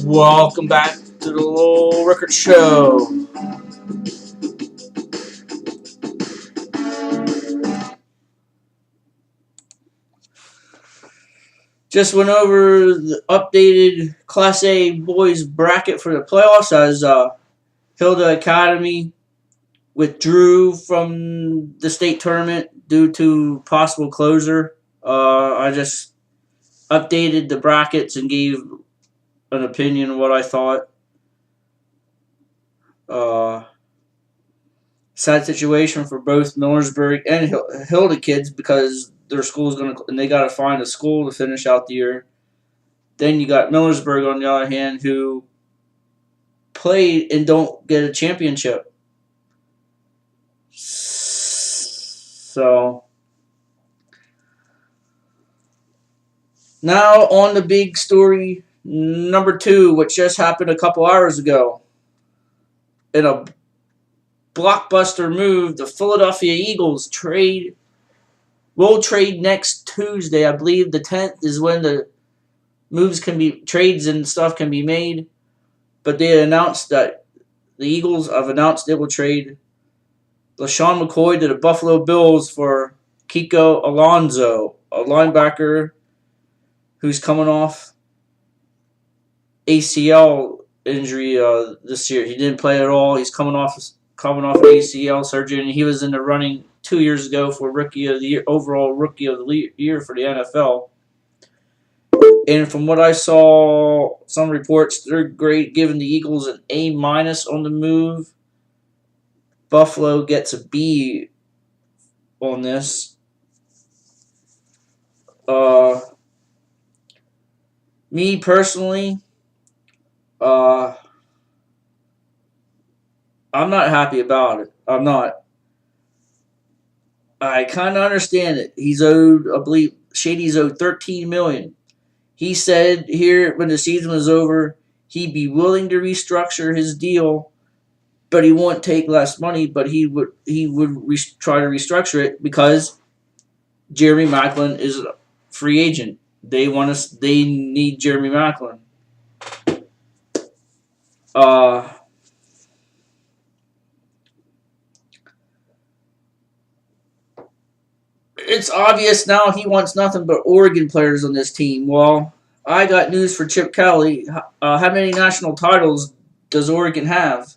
Welcome back to the Little Record Show. Just went over the updated Class A boys bracket for the playoffs as Hilda Academy withdrew from the state tournament due to possible closure. I just updated the brackets and gave an opinion of what I thought. Sad situation for both Millersburg and Hilda kids because their school's and they got to find a school to finish out the year. Then you got Millersburg on the other hand who played and don't get a championship. So now on the big story number 2, which just happened a couple hours ago. In a blockbuster move, the Philadelphia Eagles will trade next Tuesday. I believe the 10th is when the trades and stuff can be made. But they announced that the Eagles have announced they will trade LaShawn McCoy to the Buffalo Bills for Kiko Alonso, a linebacker who's coming off ACL injury this year. He didn't play at all. He's coming off ACL surgery, and he was in the running 2 years ago for Rookie of the Year, overall Rookie of the Year for the NFL. And from what I saw, some reports, they're great, giving the Eagles an A- on the move. Buffalo gets a B on this. Me personally, I'm not happy about it. I'm not. I kind of understand it. He's owed, I believe, Shady's owed $13 million. He said here when the season was over, he'd be willing to restructure his deal, but he won't take less money. But he would try to restructure it because Jeremy Maclin is a free agent. They need Jeremy Maclin. It's obvious now he wants nothing but Oregon players on this team. Well, I got news for Chip Kelly. How many national titles does Oregon have?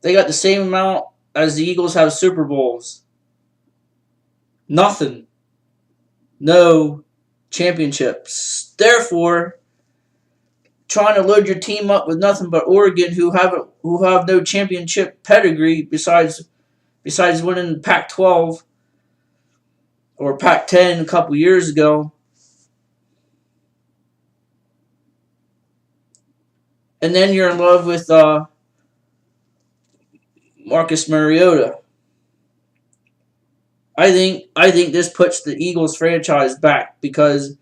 They got the same amount as the Eagles have Super Bowls. Nothing. No championships. Therefore, trying to load your team up with nothing but Oregon, who have no championship pedigree besides winning Pac-12 or Pac-10 a couple years ago. And then you're in love with Marcus Mariota. I think this puts the Eagles franchise back because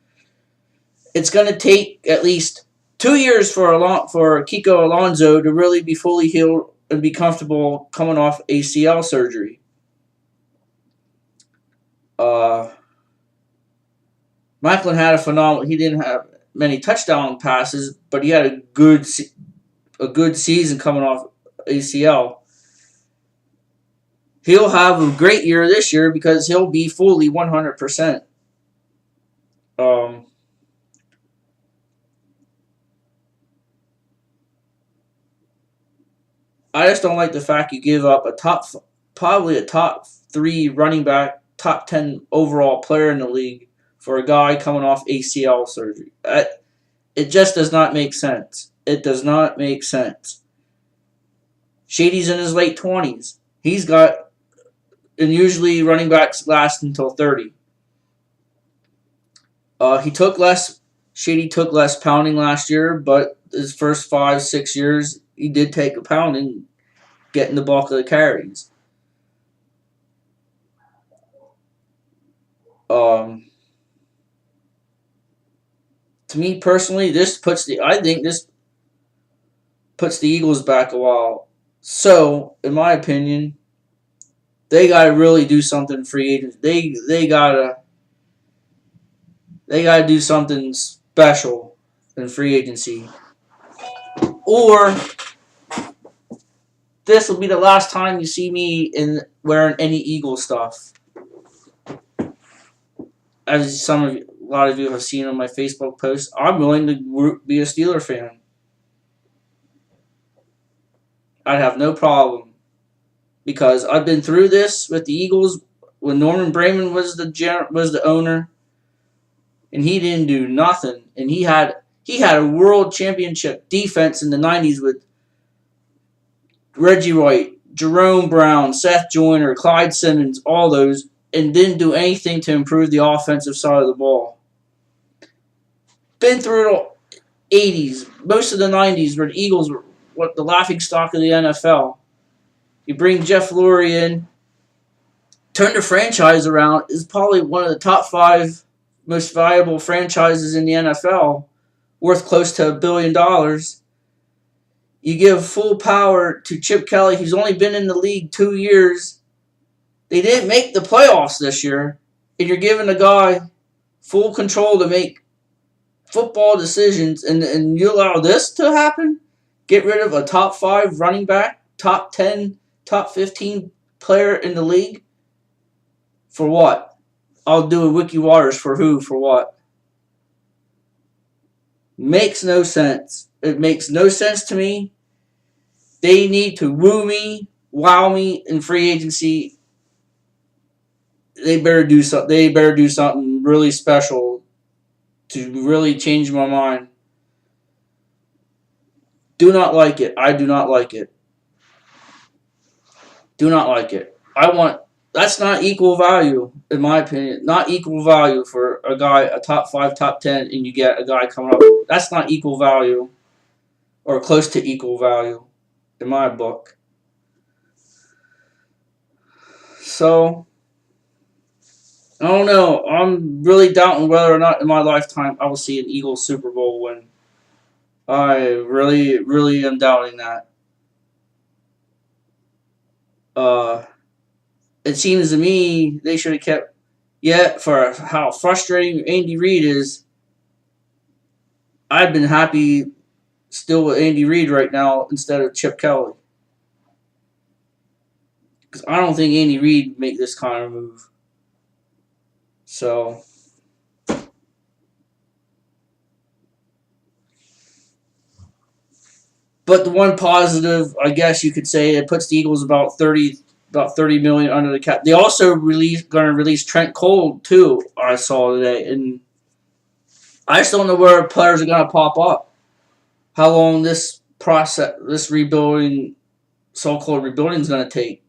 it's going to take at least 2 years for Kiko Alonso to really be fully healed and be comfortable coming off ACL surgery. Maclin had a phenomenal. He didn't have many touchdown passes, but he had a good season coming off ACL. He'll have a great year this year because he'll be fully 100%. I just don't like the fact you give up probably a top 3 running back, top 10 overall player in the league for a guy coming off ACL surgery. It just does not make sense. It does not make sense. Shady's in his late 20s. And usually running backs last until 30. Shady took less pounding last year, but his first 5-6 years, he did take a pounding, getting the bulk of the carries. To me personally, I think this puts the Eagles back a while. So, in my opinion, they gotta really do something free agents. They gotta do something special in free agency, or this will be the last time you see me in wearing any Eagle stuff. As a lot of you have seen on my Facebook posts, I'm willing to be a Steeler fan. I'd have no problem because I've been through this with the Eagles when Norman Braman was the owner, and he didn't do nothing. And he had a world championship defense in the '90s with Reggie White, Jerome Brown, Seth Joyner, Clyde Simmons, all those, and didn't do anything to improve the offensive side of the ball. Been through the '80s, most of the '90s, where the Eagles were the laughing stock of the NFL. You bring Jeff Lurie in, turn the franchise around, is probably one of the top 5 most valuable franchises in the NFL, worth close to $1 billion. You give full power to Chip Kelly, who's only been in the league 2 years. They didn't make the playoffs this year, and you're giving the guy full control to make football decisions, and you allow this to happen? Get rid of a top 5 running back, top 10, top 15 player in the league? For what? I'll do a Wiki Waters for who? For what? Makes no sense. It makes no sense to me. They need to woo me, wow me in free agency. They better do something. They better do something really special to really change my mind. Do not like it. I do not like it. Do not like it. That's not equal value, in my opinion. Not equal value for a guy, a top 5, top 10, and you get a guy coming up. That's not equal value, or close to equal value, in my book. So, I don't know. I'm really doubting whether or not in my lifetime I will see an Eagles Super Bowl win. I really, really am doubting that. It seems to me they should have kept. Yet, for how frustrating Andy Reid is, I've been happy still with Andy Reid right now instead of Chip Kelly. Because I don't think Andy Reid would make this kind of move. So, but the one positive, I guess you could say, it puts the Eagles about 30 million under the cap. They also going to release Trent Cole too. I saw today, and I just don't know where players are going to pop up. How long this process, this rebuilding, so-called rebuilding, is going to take.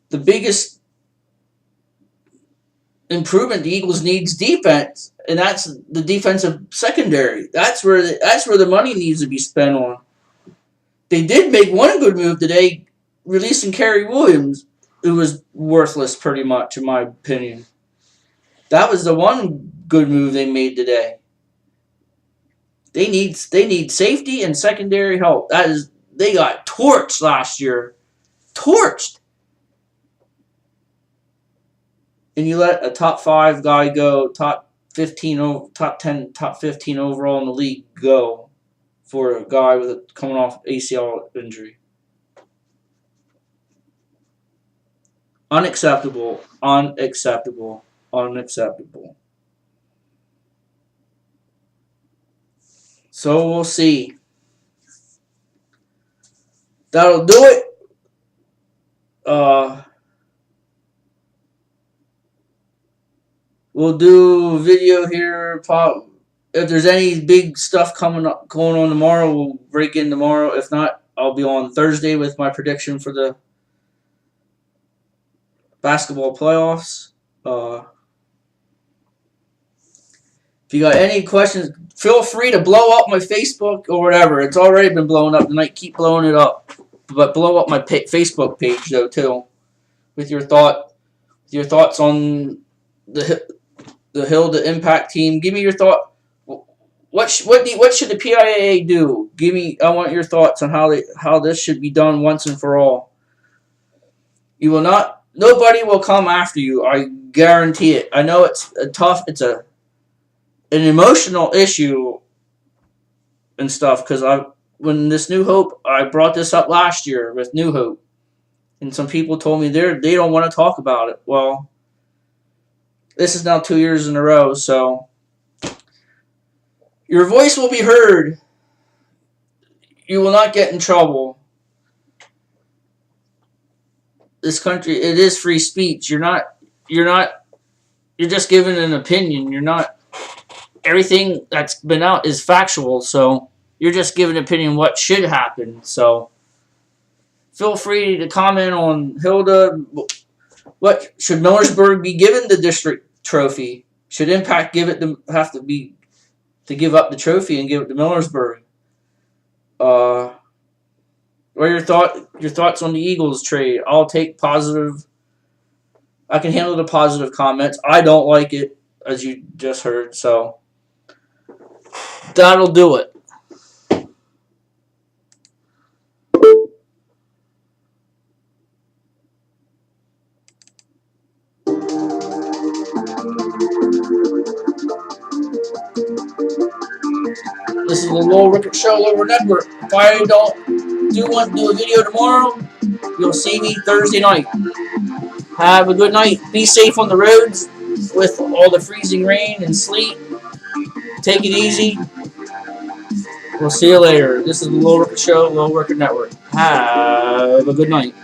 The biggest improvement the Eagles needs defense, and that's the defensive secondary. That's where the money needs to be spent on. They did make one good move today, releasing Kerry Williams, who was worthless pretty much, in my opinion. That was the one good move they made today. They need safety and secondary help. They got torched last year. Torched. And you let a top 5 guy go, top 15, top 10, top 15 overall in the league go for a guy coming off ACL injury. Unacceptable. Unacceptable. Unacceptable. So we'll see. That'll do it. We'll do a video here. If there's any big stuff going on tomorrow, we'll break in tomorrow. If not, I'll be on Thursday with my prediction for the basketball playoffs. If you got any questions, feel free to blow up my Facebook or whatever. It's already been blowing up tonight. Keep blowing it up, but blow up my Facebook page though too, with your thoughts on the the Hill, the Impact team. Give me your thought. What should the PIAA do? I want your thoughts on how this should be done once and for all. You will not. Nobody will come after you. I guarantee it. I know it's an emotional issue and stuff because when this New Hope, I brought this up last year with New Hope, and some people told me they don't want to talk about it. Well, this is now 2 years in a row, so your voice will be heard. You will not get in trouble. This country, it is free speech. You're just giving an opinion. You're not, everything that's been out is factual, so you're just giving an opinion what should happen. So feel free to comment on Hilda. What should Millersburg be given the district trophy? Should Impact give up the trophy and give it to Millersburg? What are your thoughts on the Eagles trade? I'll take positive. I can handle the positive comments. I don't like it, as you just heard, so that'll do it. This is the Lowell Rickert Show, Lower Network. If I do want to do a video tomorrow, you'll see me Thursday night. Have a good night. Be safe on the roads with all the freezing rain and sleet. Take it easy. We'll see you later. This is the Lowell Rickert Show, Lowell Rickert Network. Have a good night.